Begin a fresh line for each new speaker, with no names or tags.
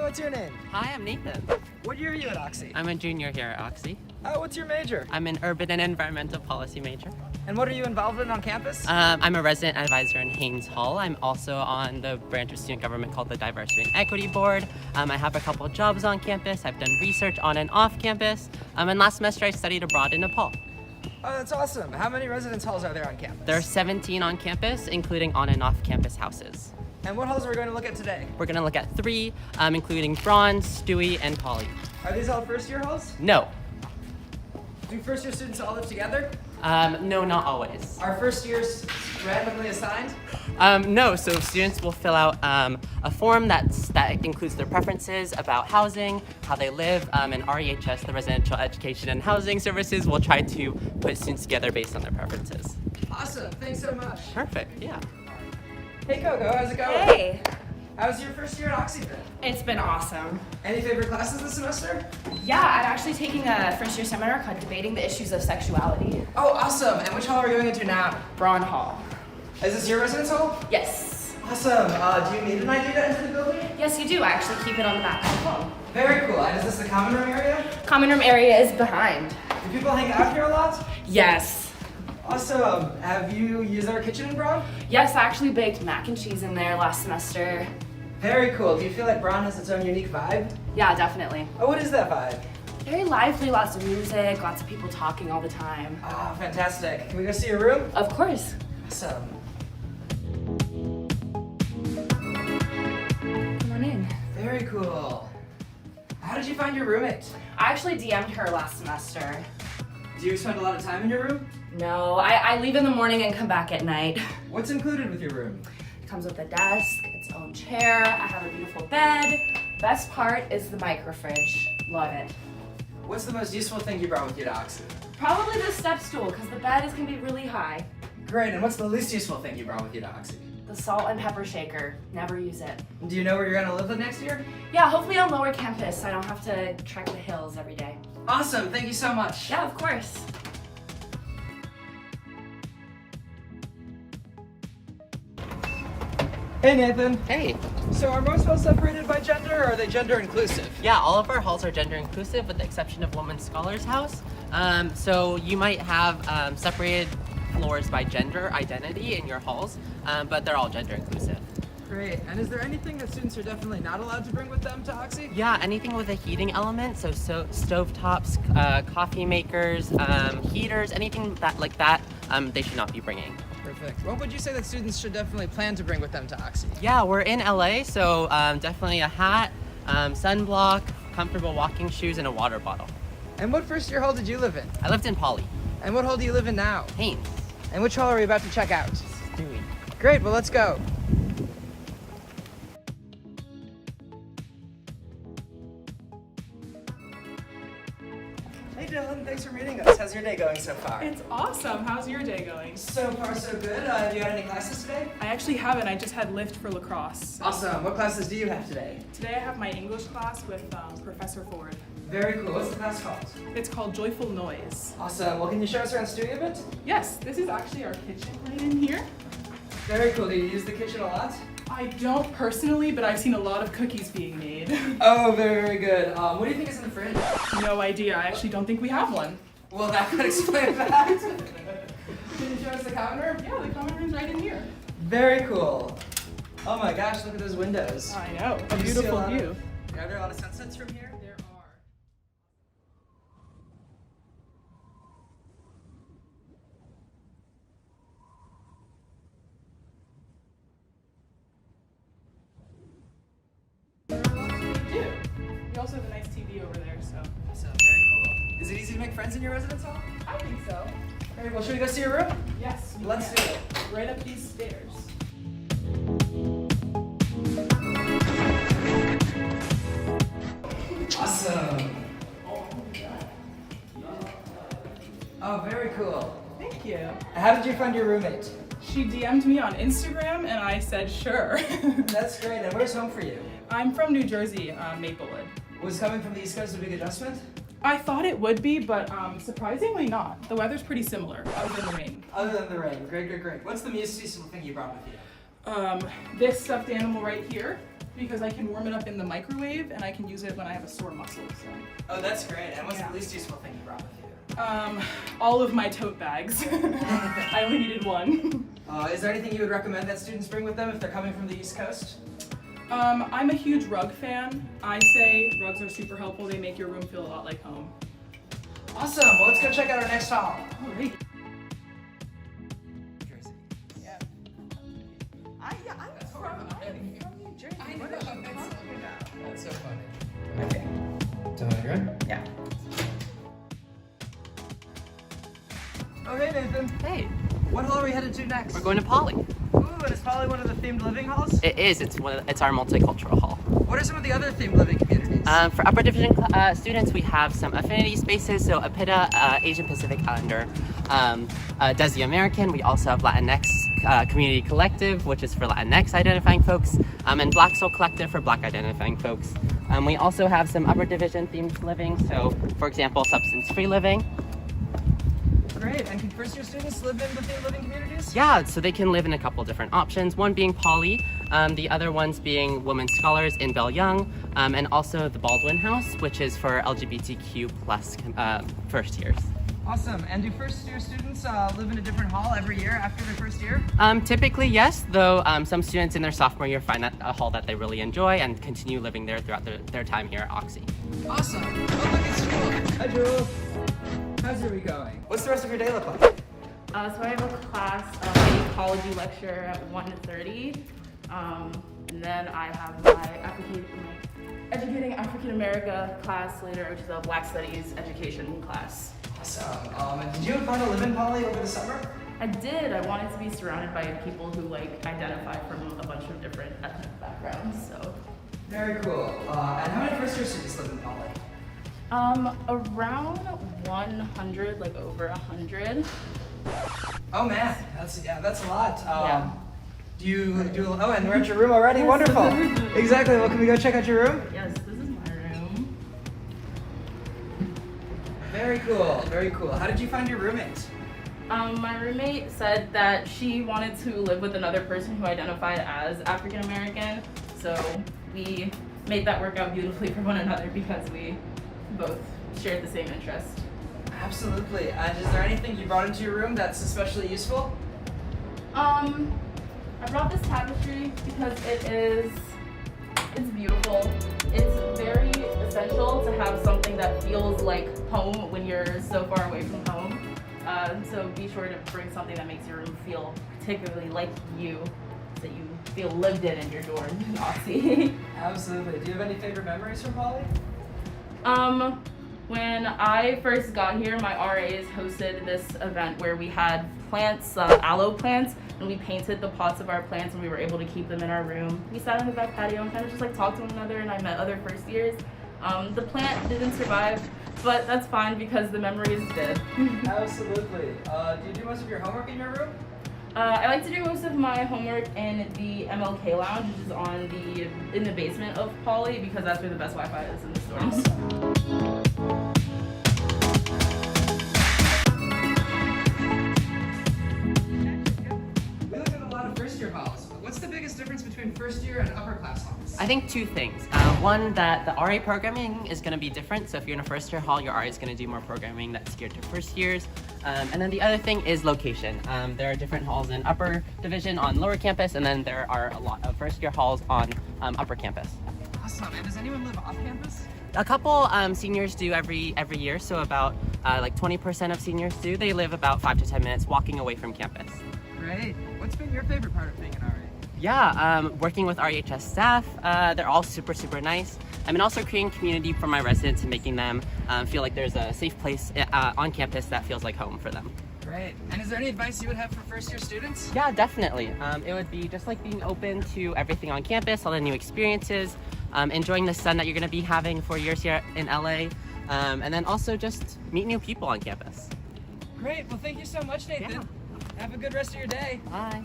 what's your name?
Hi, I'm Nathan.
What year are you at Oxy?
I'm a junior here at Oxy.
What's your major?
I'm an urban and environmental policy major.
And what are you involved in on campus?
I'm a resident advisor in Haynes Hall. I'm also on the branch of student government called the Diversity and Equity Board. I have a couple of jobs on campus. I've done research on and off campus. And last semester I studied abroad in Nepal.
Oh, that's awesome. How many residence halls are there on campus?
There are 17 on campus, including on and off campus houses.
And what halls are we going to look at today?
We're going to look at 3, including Bronze, Stewie, and Poly.
Are these all first year halls?
No.
Do first year students all live together?
No, not always.
Are first years randomly assigned?
No, so students will fill out a form that includes their preferences about housing, how they live, and REHS, the Residential Education and Housing Services, will try to put students together based on their preferences.
Awesome, thanks so much.
Perfect, yeah.
Hey Coco, how's it going?
Hey,
How's your first year at Oxy been?
it's been awesome.
Any favorite classes this semester?
Yeah, I'm actually taking a first year seminar called Debating the Issues of Sexuality.
Oh, awesome. And which hall are we going into now?
Braun Hall.
Is this your residence hall?
Yes.
Awesome. Do you need an ID to enter the building?
Yes, you do. I actually keep it on the back of the phone.
Very cool. And is this the common room area?
Common room area is behind.
Do people hang out here a lot?
Yes.
Awesome. Have you used our kitchen in Braun?
Yes, I actually baked mac and cheese in there last semester.
Very cool. Do you feel like Braun has its own unique vibe?
Yeah, definitely.
Oh, what is that vibe?
Very lively, lots of music, lots of people talking all the time.
Oh, fantastic. Can we go see your room?
Of course.
Awesome.
Come on in.
Very cool. How did you find your roommate?
I actually DM'd her last semester.
Do you spend a lot of time in your room?
No, I leave in the morning and come back at night.
What's included with your room?
It comes with a desk, its own chair, I have a beautiful bed. Best part is the micro fridge. Love it.
What's the most useful thing you brought with you to Oxy?
Probably the step stool, because the bed can be really high.
Great. And what's the least useful thing you brought with you to Oxy?
The salt and pepper shaker. Never use it.
Do you know where you're going to live next year?
Yeah, hopefully on lower campus, so I don't have to trek the hills every day.
Awesome. Thank you so much.
Yeah, of course.
Hey, Nathan.
Hey.
So are most halls separated by gender, or are they gender inclusive?
Yeah, all of our halls are gender inclusive with the exception of Women's Scholars House. So you might have separated floors by gender identity in your halls, but they're all gender inclusive.
Great. And is there anything that students are definitely not allowed to bring with them to Oxy?
Yeah, anything with a heating element, so stovetops, coffee makers, heaters, anything like that, they should not be bringing.
Perfect. What would you say that students should definitely plan to bring with them to Oxy?
Yeah, we're in LA, so definitely a hat, sunblock, comfortable walking shoes, and a water bottle.
And what first year hall did you live in?
I lived in Poly.
And what hall do you live in now?
Haynes.
And which hall are we about to check out?
Stewie.
Great, well let's go. Hey Dylan, thanks for meeting us. How's your day going so far?
It's awesome. How's your day going?
So far so good. Have you had any classes today?
I actually haven't. I just had lift for lacrosse.
Awesome. What classes do you have today?
Today I have my English class with Professor Ford.
Very cool. What's the class called?
It's called Joyful Noise.
Awesome. Well, can you show us around Stewie a bit?
Yes, this is actually our kitchen right in here.
Very cool. Do you use the kitchen a lot?
I don't personally, but I've seen a lot of cookies being made.
Oh, very, very good. What do you think is in the fridge?
No idea. I actually don't think we have one.
Well, that could explain that. Can you show us the common room?
Yeah, the common room's right in here.
Very cool. Oh my gosh, look at those windows.
I know. A
Do you see
beautiful
lot
view.
Are there a lot of sunsets from here?
There are. We also have a nice TV over there, so
Awesome, very cool. Is it easy to make friends in your residence hall?
I think so.
Very well. Should we go see your room?
Yes, we
Let's
can.
do it.
Right up these stairs.
Awesome. Oh, very cool.
Thank you.
How did you find your roommate?
She DM'd me on Instagram and I said sure.
That's great. And where's home for you?
I'm from New Jersey, Maplewood.
Was coming from the East Coast a big adjustment?
I thought it would be, but surprisingly not. The weather's pretty similar, other than the rain.
Other than the rain. Great, great, great. What's the most useful thing you brought with you?
This stuffed animal right here because I can warm it up in the microwave and I can use it when I have a sore muscle. So.
Oh, that's great. And what's
Yeah.
the least useful thing you brought with you?
All of my tote bags. I only needed one.
Is there anything you would recommend that students bring with them if they're coming from the East Coast?
I'm a huge rug fan. I say rugs are super helpful. They make your room feel a lot like home.
Awesome. Well, let's go check out our next hall.
All right.
That's so funny. Okay. So, you good? Yeah. Oh, hey, Nathan.
Hey,
What hall are we headed to next?
we're going to Poly.
Ooh, and it's probably one of the themed living halls?
It is. It's our multicultural hall.
What are some of the other themed living communities?
For upper division students, we have some affinity spaces. So APITA, Asian Pacific Islander, Desi American. We also have Latinx Community Collective, which is for Latinx identifying folks, and Black Soul Collective for Black identifying folks. We also have some upper division themed living. So, for example, substance-free living.
Great. And can first-year students live in the themed living communities?
Yeah, so they can live in a couple different options. One being Poly, the other ones being Women Scholars in Bell Young, and also the Baldwin House, which is for LGBTQ plus first years.
Awesome. And do first-year students live in a different hall every year after their first year?
Typically, yes, though some students in their sophomore year find that a hall that they really enjoy and continue living there throughout their time here at Oxy.
Awesome. Oh, look, it's Jewel. Hi, Jewel. How's your week going? What's the rest of your day look like?
So I have a class, a ecology lecture at 1:30, and then I have my Educating African America class later, which is a Black Studies education class.
Awesome. And did you plan to live in Poly over the summer?
I did. I wanted to be surrounded by people who identify from a bunch of different ethnic backgrounds. So
Very cool. And how many first-year students live in Poly?
around 100, over 100.
Oh man, that's a lot.
Yeah.
Do you do? Oh, and we're at your room already. Wonderful. Exactly. Well, can we go check out your room?
Yes, this is my room.
Very cool. Very cool. How did you find your roommate?
My roommate said that she wanted to live with another person who identified as African American, so we made that work out beautifully for one another because we both shared the same interest.
Absolutely. And is there anything you brought into your room that's especially useful?
I brought this tapestry because it's beautiful. It's very essential to have something that feels like home when you're so far away from home. So be sure to bring something that makes your room feel particularly like you, so you feel lived in your dorm in Oxy.
Absolutely. Do you have any favorite memories from Poly?
When I first got here, my RAs hosted this event where we had plants, aloe plants, and we painted the pots of our plants and we were able to keep them in our room. We sat on the back patio and kind of just talked to one another, and I met other first years. The plant didn't survive, but that's fine because the memories did.
Absolutely. Do you do most of your homework in your room?
I like to do most of my homework in the MLK lounge, which is in the basement of Poly, because that's where the best Wi-Fi is in the dorms.
We looked at a lot of first-year halls. What's the biggest difference between first-year and upper-class halls?
I think two things. One, that the RA programming is going to be different. So if you're in a first year hall, your RA is going to do more programming that's geared to first years. And then the other thing is location. There are different halls in upper division on lower campus, and then there are a lot of first year halls on upper campus.
Awesome. And does anyone live off campus?
A couple seniors do every year, so about 20% of seniors do. They live about 5 to 10 minutes walking away from campus.
Great. What's been your favorite part of being an RA?
Yeah, working with REHS staff, they're all super, super nice. And also creating community for my residents and making them feel like there's a safe place on campus that feels like home for them.
Great. And is there any advice you would have for first-year students?
Yeah, definitely. It would be just like being open to everything on campus, all the new experiences, enjoying the sun that you're going to be having 4 years here in LA, and then also just meet new people on campus.
Great. Well, thank you so much, Nathan.
Yeah.
Have a good rest of your day.
Bye.